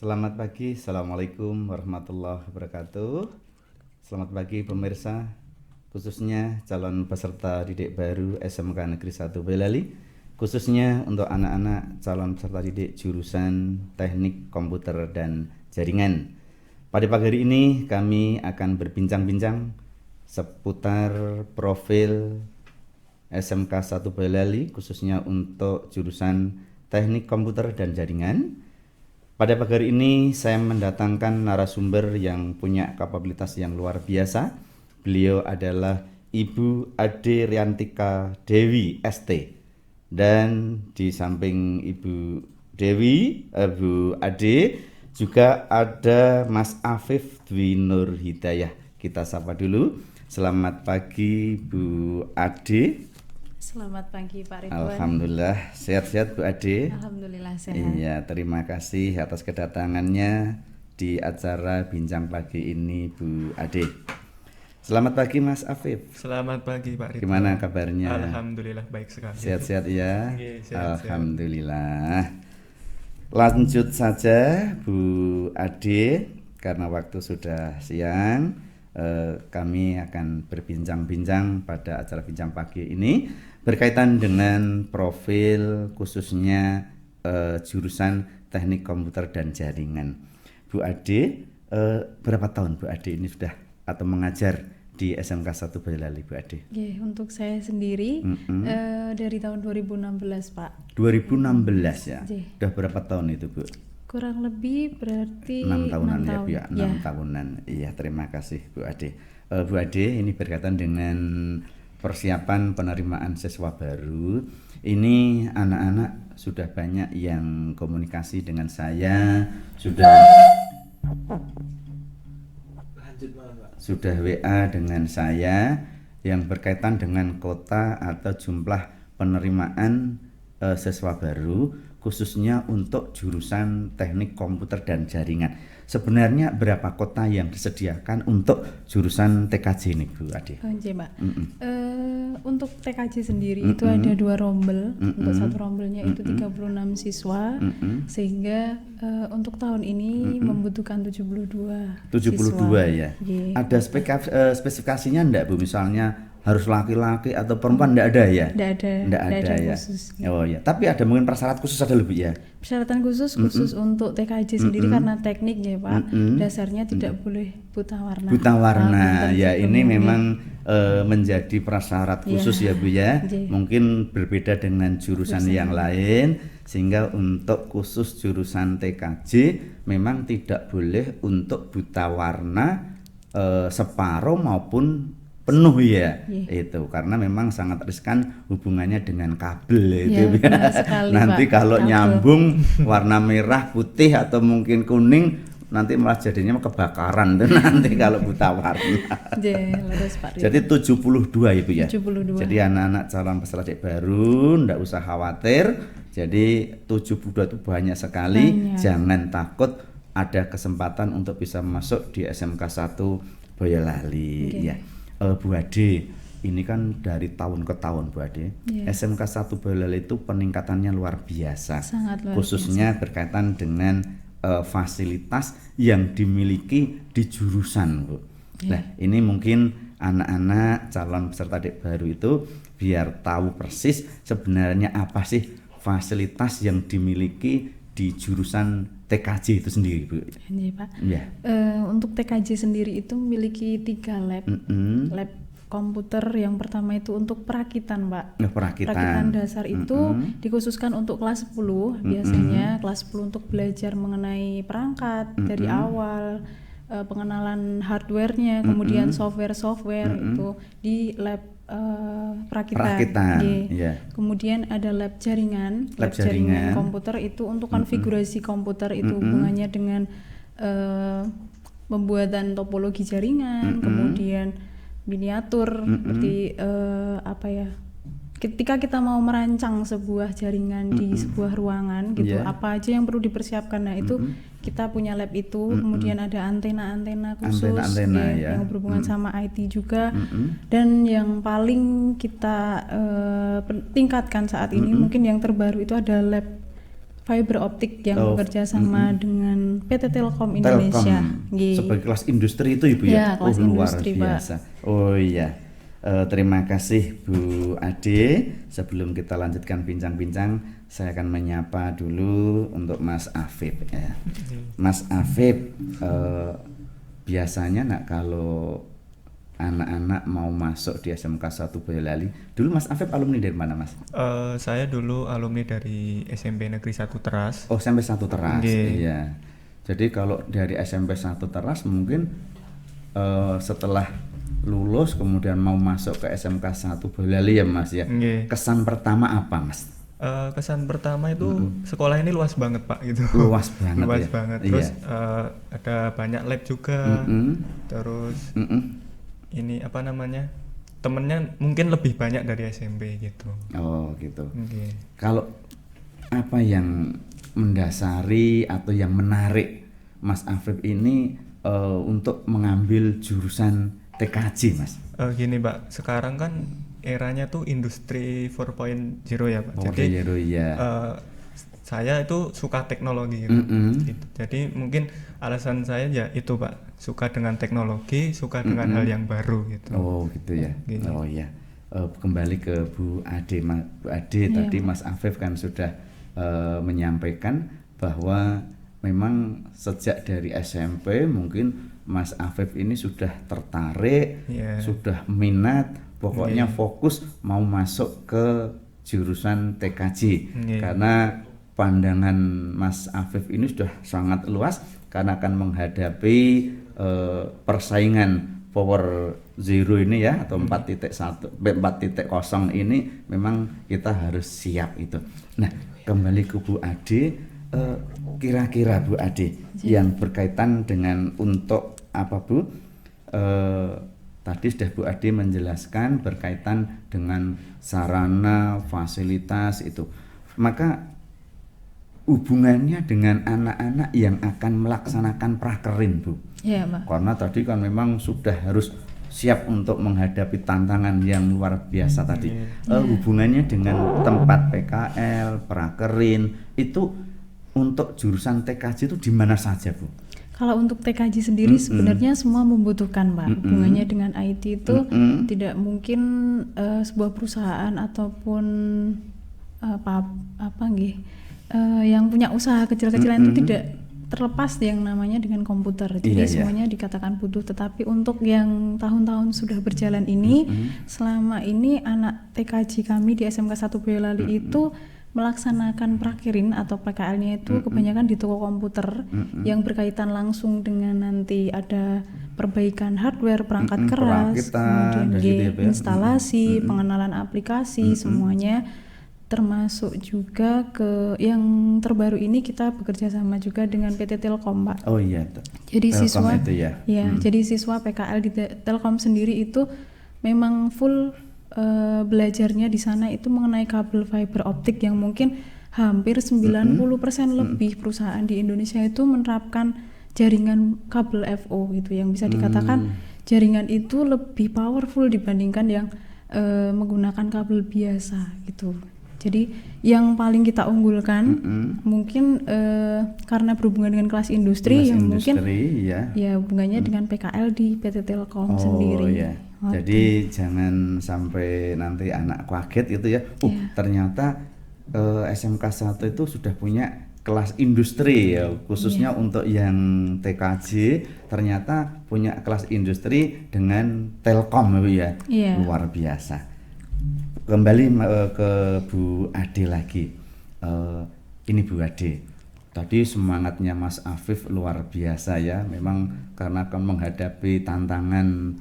Selamat pagi, Assalamualaikum warahmatullahi wabarakatuh. Selamat pagi pemirsa, khususnya calon peserta didik baru SMK Negeri 1 Boyolali, khususnya untuk anak-anak calon peserta didik jurusan Teknik Komputer dan Jaringan. Pada pagi hari ini kami akan berbincang-bincang seputar profil SMK 1 Boyolali, khususnya untuk jurusan Teknik Komputer dan Jaringan. Pada pagi hari ini saya mendatangkan narasumber yang punya kapabilitas yang luar biasa. Beliau adalah Ibu Ade Riantika Dewi ST. Dan di samping Ibu Dewi, Ibu Ade, juga ada Mas Afif Dwi Nur Hidayah. Kita sapa dulu. Selamat pagi Bu Ade. Selamat pagi Pak Ridwan. Alhamdulillah, sehat-sehat Bu Ade. Alhamdulillah sehat. Iya, terima kasih atas kedatangannya di acara Bincang Pagi ini Bu Ade. Selamat pagi Mas Afif. Selamat pagi Pak Ridwan. Gimana kabarnya? Alhamdulillah baik sekali. Sehat-sehat ya? Oke, sehat-sehat. Alhamdulillah. Lanjut saja Bu Ade, karena waktu sudah siang. Kami akan berbincang-bincang pada acara Bincang Pagi ini berkaitan dengan profil khususnya jurusan Teknik Komputer dan Jaringan. Bu Ade, berapa tahun Bu Ade ini sudah atau mengajar di SMK 1 Boyolali Bu Ade? Oke, untuk saya sendiri dari tahun 2016 Pak. 2016 ya? Sudah berapa tahun itu Bu? Kurang lebih berarti 6 tahunan 6 ya tahun. Bu ya? 6 tahunan. Iya, terima kasih Bu Ade. Bu Ade, ini berkaitan dengan persiapan penerimaan siswa baru. Ini anak-anak sudah banyak yang komunikasi dengan saya, sudah WA dengan saya yang berkaitan dengan kota atau jumlah penerimaan siswa baru, khususnya untuk jurusan Teknik Komputer dan Jaringan. Sebenarnya berapa kota yang disediakan untuk jurusan TKJ ini Bu Ade? Pak. Untuk TKJ sendiri itu ada 2 rombel. Untuk satu rombelnya itu 36 siswa, sehingga untuk tahun ini membutuhkan 72 72 siswa. ya. Ada spesifikasinya enggak Bu? Misalnya harus laki-laki atau perempuan enggak ada ya? Enggak ada ya. khusus. Oh ya, tapi ada mungkin persyarat khusus ada lebih ya? Persyaratan khusus untuk TKJ sendiri karena teknik ya Pak. Dasarnya tidak boleh buta warna. Buta warna. Ya, ini ya. memang menjadi prasyarat khusus ya Bu ya. Mungkin berbeda dengan jurusan yang lain, sehingga untuk khusus jurusan TKJ memang tidak boleh untuk buta warna separuh maupun penuh ya. Itu karena memang sangat riskan hubungannya dengan kabel itu ya. Sekali, Nanti Pak. kalau nyambung warna merah, putih atau mungkin kuning, nanti malah jadinya kebakaran tuh nanti kalau buta warna. Jadi 72 Ibu ya. 72. Jadi anak-anak calon peserta didik baru ndak usah khawatir. Jadi 72 itu banyak sekali. Jangan takut, ada kesempatan untuk bisa masuk di SMK 1 Boyolali ya. Bu Ade, ini kan dari tahun ke tahun Bu Ade, SMK 1 Boyolali itu peningkatannya luar biasa. Sangat luar khususnya biasa. berkaitan dengan fasilitas yang dimiliki di jurusan Bu. Nah, ini mungkin anak-anak calon peserta didik baru itu biar tahu persis sebenarnya apa sih fasilitas yang dimiliki di jurusan TKJ itu sendiri Bu. Ini Pak. Ya. Untuk TKJ sendiri itu memiliki 3 lab. Lab komputer yang pertama itu untuk perakitan Pak. Perakitan dasar itu dikhususkan untuk kelas 10. Biasanya kelas 10 untuk belajar mengenai perangkat dari awal, pengenalan hardware-nya, kemudian software itu di lab perakitan. Kemudian ada lab jaringan. Lab jaringan komputer itu untuk konfigurasi komputer itu hubungannya dengan pembuatan topologi jaringan, kemudian miniatur seperti ketika kita mau merancang sebuah jaringan di sebuah ruangan gitu, apa aja yang perlu dipersiapkan. Nah, itu kita punya lab itu, kemudian ada antena-antena khusus yang berhubungan sama IT juga. Dan yang paling kita tingkatkan saat ini mungkin yang terbaru itu ada lab fiber optik yang bekerja sama dengan PT Telkom Indonesia. Sebagai kelas industri itu Ibu ya? Kelas luar industri, biasa. Pak. Oh iya. Terima kasih Bu Ade. Sebelum kita lanjutkan bincang-bincang, saya akan menyapa dulu untuk Mas Afif ya. Mas Afif, biasanya kalau anak-anak mau masuk di SMK 1 Boyolali, dulu Mas Afif alumni dari mana Mas? Saya dulu alumni dari SMP Negeri 1 Teras. Oh, SMP 1 Teras. Iya. Jadi kalau dari SMP 1 Teras mungkin setelah lulus kemudian mau masuk ke SMK 1 Boyolali ya Mas ya. Kesan pertama apa Mas? Kesan pertama itu sekolah ini luas banget Pak gitu. Luas banget. Luas ya? banget. Terus ada banyak lab juga. Terus ini apa namanya? Temennya mungkin lebih banyak dari SMP gitu. Oh gitu. Kalau apa yang mendasari atau yang menarik Mas Afif ini untuk mengambil jurusan TKJ Mas? Gini Pak, sekarang kan eranya tuh industri 4.0 ya Pak. Jadi saya itu suka teknologi gitu. Gitu. Jadi mungkin alasan saya ya itu Pak, suka dengan teknologi, suka dengan hal yang baru gitu. Oh gitu ya. Gitu. Oh iya. Kembali ke Bu Ade, Bu Ade tadi Mas Afif kan sudah menyampaikan bahwa memang sejak dari SMP mungkin Mas Afif ini sudah tertarik, sudah minat, pokoknya fokus mau masuk ke jurusan TKJ karena pandangan Mas Afif ini sudah sangat luas karena akan menghadapi persaingan power zero ini ya atau 4.1 4.0 ini memang kita harus siap itu. Nah, kembali ke Bu Ade. Kira-kira Bu Ade yang berkaitan dengan untuk apa Bu? Tadi sudah Bu Ade menjelaskan berkaitan dengan sarana, fasilitas itu. Maka hubungannya dengan anak-anak yang akan melaksanakan prakerin Bu. Iya, Pak. Karena tadi kan memang sudah harus siap untuk menghadapi tantangan yang luar biasa tadi. Hubungannya dengan tempat PKL, prakerin itu untuk jurusan TKJ itu di mana saja Bu? Kalau untuk TKJ sendiri sebenarnya semua membutuhkan Pak. Hubungannya dengan IT itu tidak mungkin sebuah perusahaan ataupun yang punya usaha kecil-kecilan itu tidak terlepas yang namanya dengan komputer. Jadi semuanya dikatakan butuh. Tetapi untuk yang tahun-tahun sudah berjalan ini, selama ini anak TKJ kami di SMK 1 Boyolali itu melaksanakan prakirin atau PKL-nya itu kebanyakan di toko komputer yang berkaitan langsung dengan nanti ada perbaikan hardware, perangkat keras, kemudian instalasi, pengenalan aplikasi, semuanya, termasuk juga ke yang terbaru ini kita bekerja sama juga dengan PT Telkom Pak. Oh iya. Jadi Telkom siswa itu ya. Jadi siswa PKL di Telkom sendiri itu memang full belajarnya di sana itu mengenai kabel fiber optik yang mungkin hampir 90% lebih perusahaan di Indonesia itu menerapkan jaringan kabel FO gitu yang bisa dikatakan jaringan itu lebih powerful dibandingkan yang menggunakan kabel biasa gitu. Jadi yang paling kita unggulkan mungkin karena berhubungan dengan kelas industri yang mungkin ya hubungannya dengan PKL di PT Telkom sendiri. Iya. Jadi jangan sampai nanti anak kaget gitu ya. Ternyata SMK 1 itu sudah punya kelas industri ya, khususnya untuk yang TKJ ternyata punya kelas industri dengan Telkom ya. Luar biasa. Kembali ke Bu Ade lagi. Ini Bu Ade. Tadi semangatnya Mas Afif luar biasa ya. Memang karena akan menghadapi tantangan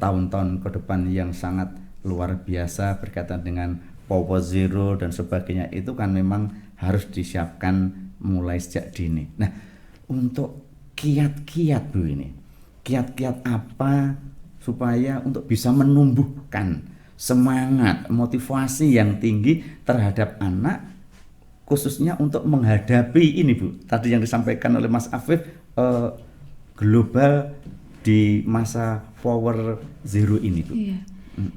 tahun-tahun ke depan yang sangat luar biasa berkaitan dengan power zero dan sebagainya, itu kan memang harus disiapkan mulai sejak dini. Nah, untuk kiat-kiat Bu ini, kiat-kiat apa supaya untuk bisa menumbuhkan semangat, motivasi yang tinggi terhadap anak, khususnya untuk menghadapi ini Bu, tadi yang disampaikan oleh Mas Afif, global di masa power zero ini Bu.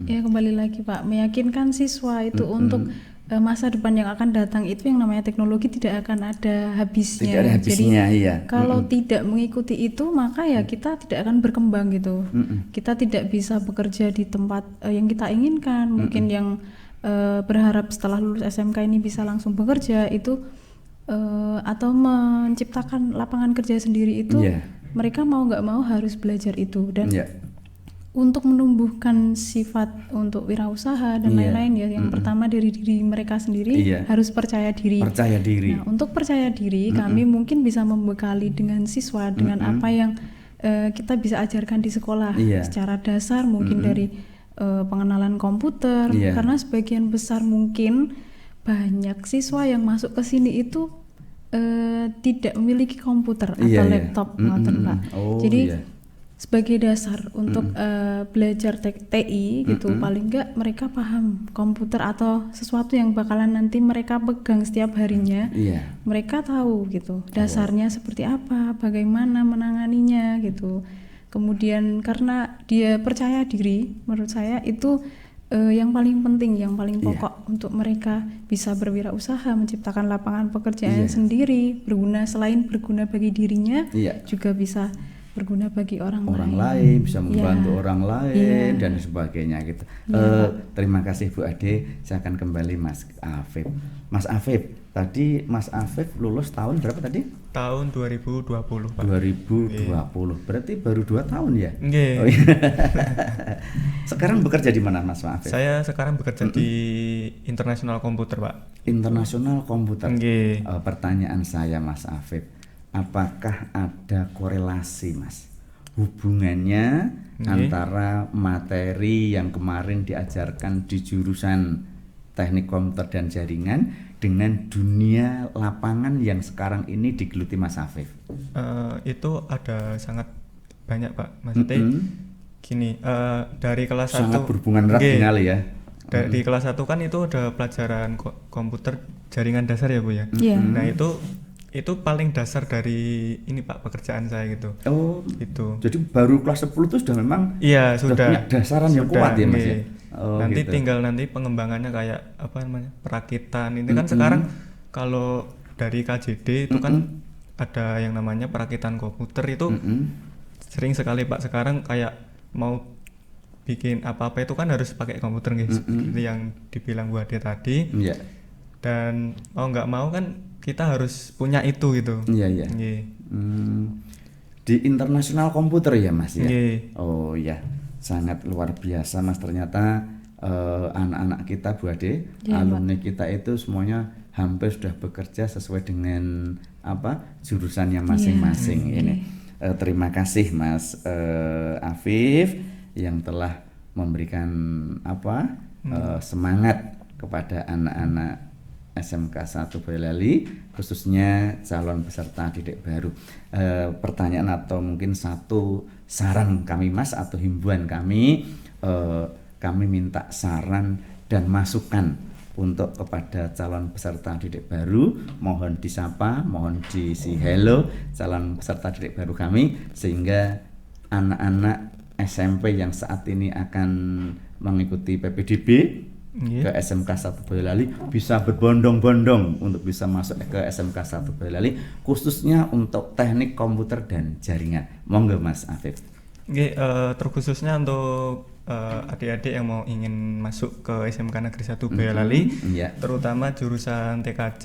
Ya kembali lagi Pak, meyakinkan siswa itu untuk masa depan yang akan datang itu yang namanya teknologi tidak akan ada habisnya. Tidak ada habisnya. Jadi iya. kalau tidak mengikuti itu maka ya kita tidak akan berkembang gitu. Kita tidak bisa bekerja di tempat yang kita inginkan. Mungkin yang berharap setelah lulus SMK ini bisa langsung bekerja itu atau menciptakan lapangan kerja sendiri itu mereka mau nggak mau harus belajar itu. Dan untuk menumbuhkan sifat untuk wirausaha dan lain-lain ya, yang pertama dari diri mereka sendiri harus percaya diri. Nah, untuk percaya diri kami mungkin bisa membekali dengan siswa dengan apa yang kita bisa ajarkan di sekolah secara dasar, mungkin dari pengenalan komputer, karena sebagian besar mungkin banyak siswa yang masuk ke sini itu tidak memiliki komputer atau laptop, Pak. Jadi sebagai dasar untuk belajar TI gitu, paling enggak mereka paham komputer atau sesuatu yang bakalan nanti mereka pegang setiap harinya. Mereka tahu gitu dasarnya seperti apa, bagaimana menanganinya gitu. Kemudian karena dia percaya diri, menurut saya itu yang paling penting, yang paling pokok untuk mereka bisa berwirausaha, menciptakan lapangan pekerjaan sendiri, selain berguna bagi dirinya, juga bisa berguna bagi orang lain, bisa membantu orang lain dan sebagainya gitu. Terima kasih Bu Ade. Saya akan kembali Mas Afif. Mas Afif, tadi Mas Afif lulus tahun berapa tadi? Tahun 2020, Pak. 2020. Berarti baru 2 tahun ya? Nggih. Oh, iya. Sekarang bekerja di mana Mas Afif? Saya sekarang bekerja di International Komputer, Pak. International Komputer. Nggih. Pertanyaan saya Mas Afif, apakah ada korelasi Mas hubungannya antara materi yang kemarin diajarkan di jurusan teknik komputer dan jaringan dengan dunia lapangan yang sekarang ini digeluti Mas Afif? Itu ada sangat banyak Pak, maksudnya gini, dari kelas 1 sangat berhubungan erat sekali ya. Di kelas 1 kan itu ada pelajaran komputer jaringan dasar ya Bu ya. Nah itu paling dasar dari ini Pak, pekerjaan saya gitu. Oh, itu. Jadi baru kelas 10 itu sudah memang sudah punya dasaran yang kuat ya Mas ya. Oh, nanti gitu. Tinggal nanti pengembangannya kayak apa namanya, perakitan. Ini kan sekarang kalau dari KJD itu kan ada yang namanya perakitan komputer itu sering sekali Pak sekarang kayak mau bikin apa-apa itu kan harus pakai komputer nih, seperti yang dibilang Bu Ade tadi. Dan mau nggak mau kan kita harus punya itu gitu. Di International Komputer ya Mas ya. Oh ya, sangat luar biasa Mas. Ternyata anak-anak kita Bu Ade, alumni kita itu semuanya hampir sudah bekerja sesuai dengan jurusannya masing-masing ini. Terima kasih Mas Afif yang telah memberikan semangat kepada anak-anak SMK 1 Boyolali, khususnya calon peserta didik baru. Pertanyaan atau mungkin satu saran kami Mas atau himbauan kami minta saran dan masukan untuk kepada calon peserta didik baru. Mohon disapa, mohon diisi hello calon peserta didik baru kami, sehingga anak-anak SMP yang saat ini akan mengikuti PPDB ke SMK 1 Boyolali bisa berbondong-bondong untuk bisa masuk ke SMK 1 Boyolali, khususnya untuk teknik komputer dan jaringan. Monggo Mas Afif. Terkhususnya untuk adik-adik yang mau ingin masuk ke SMK Negeri 1 Boyolali, terutama jurusan TKJ.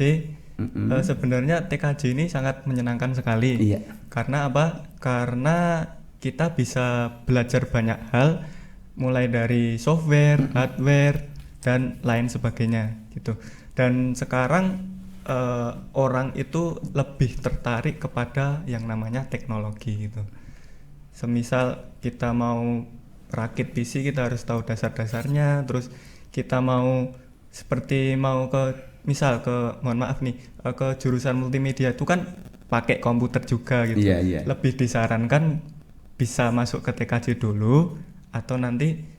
Sebenarnya TKJ ini sangat menyenangkan sekali. Karena apa? Karena kita bisa belajar banyak hal, mulai dari software, hardware, dan lain sebagainya gitu. Dan sekarang orang itu lebih tertarik kepada yang namanya teknologi gitu. Semisal kita mau rakit PC, kita harus tahu dasar-dasarnya. Terus kita mau ke jurusan multimedia itu kan pakai komputer juga gitu. Lebih disarankan bisa masuk ke TKJ dulu, atau nanti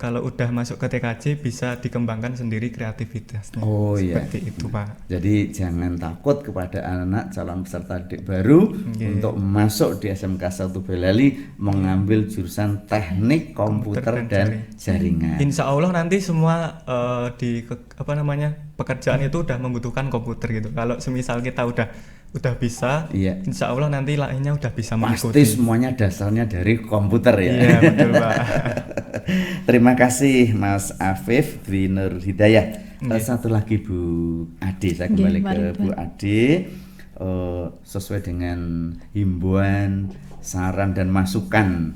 kalau udah masuk ke TKJ bisa dikembangkan sendiri kreativitasnya. Oh iya. Seperti itu, Pak. Jadi jangan takut kepada anak calon peserta didik baru untuk masuk di SMK 1 Boyolali mengambil jurusan teknik komputer dan jaringan. Insya Allah nanti semua pekerjaan itu udah membutuhkan komputer gitu. Kalau semisal kita udah bisa, iya. Insya Allah nanti lainnya udah bisa mengikuti. Pasti semuanya dasarnya dari komputer ya. Iya betul Pak. Terima kasih Mas Afif Dwi Nur Hidayah. Satu lagi Bu Ade, saya kembali ke Bu Ade. Sesuai dengan himbauan, saran dan masukan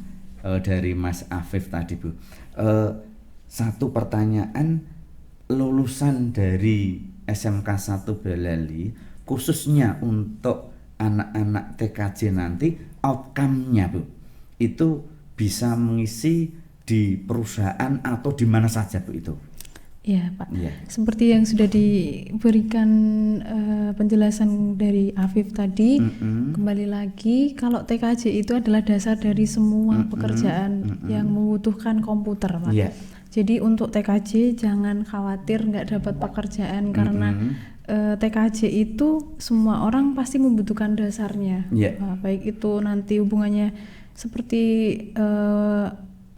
dari Mas Afif tadi Bu. Satu pertanyaan, lulusan dari SMK 1 Boyolali khususnya untuk anak-anak TKJ nanti outcome-nya Bu itu bisa mengisi di perusahaan atau di mana saja Bu itu? Iya Pak, seperti yang sudah diberikan penjelasan dari Afif tadi, kembali lagi kalau TKJ itu adalah dasar dari semua pekerjaan yang membutuhkan komputer Pak. Jadi untuk TKJ jangan khawatir nggak dapat pekerjaan karena TKJ itu semua orang pasti membutuhkan dasarnya, baik itu nanti hubungannya seperti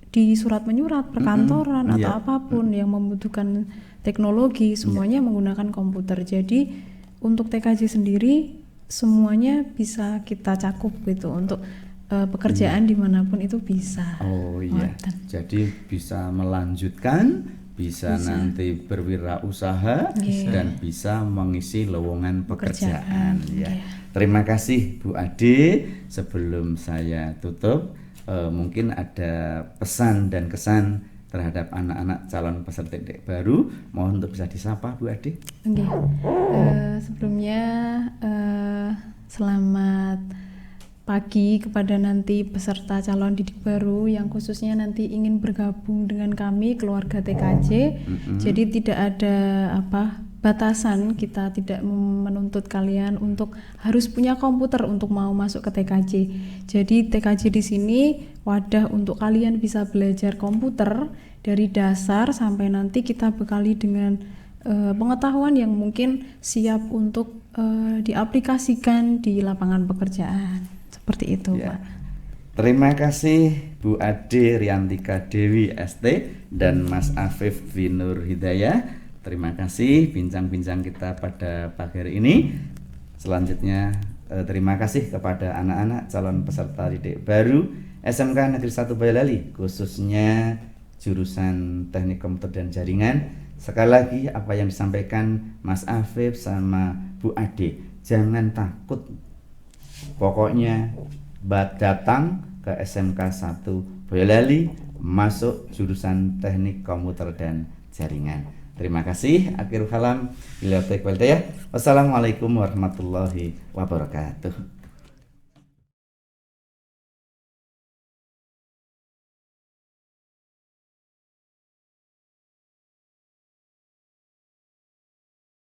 di surat menyurat, perkantoran atau apapun yang membutuhkan teknologi, semuanya menggunakan komputer. Jadi untuk TKJ sendiri semuanya bisa kita cakup gitu untuk pekerjaan dimanapun itu bisa. Oh iya, jadi bisa melanjutkan. Bisa nanti berwirausaha dan bisa mengisi lowongan pekerjaan. Terima kasih Bu Ade. Sebelum saya tutup, mungkin ada pesan dan kesan terhadap anak-anak calon peserta didik baru. Mohon untuk bisa disapa Bu Ade. Sebelumnya selamat pagi kepada nanti peserta calon didik baru yang khususnya nanti ingin bergabung dengan kami keluarga TKJ. Jadi tidak ada batasan, kita tidak menuntut kalian untuk harus punya komputer untuk mau masuk ke TKJ. Jadi TKJ di sini wadah untuk kalian bisa belajar komputer dari dasar sampai nanti kita bekali dengan pengetahuan yang mungkin siap untuk diaplikasikan di lapangan pekerjaan. Seperti itu Pak. Terima kasih Bu Ade Riantika Dewi ST dan Mas Afif Dwi Nur Hidayah. Terima kasih bincang-bincang kita pada pagi hari ini. Selanjutnya terima kasih kepada anak-anak calon peserta didik baru SMK Negeri 1 Boyolali khususnya jurusan Teknik Komputer dan Jaringan. Sekali lagi apa yang disampaikan Mas Afif sama Bu Ade, jangan takut. Pokoknya datang ke SMK 1 Boyolali, masuk jurusan Teknik Komputer dan Jaringan. Terima kasih. Akhirul kalam. Wassalamualaikum warahmatullahi wabarakatuh.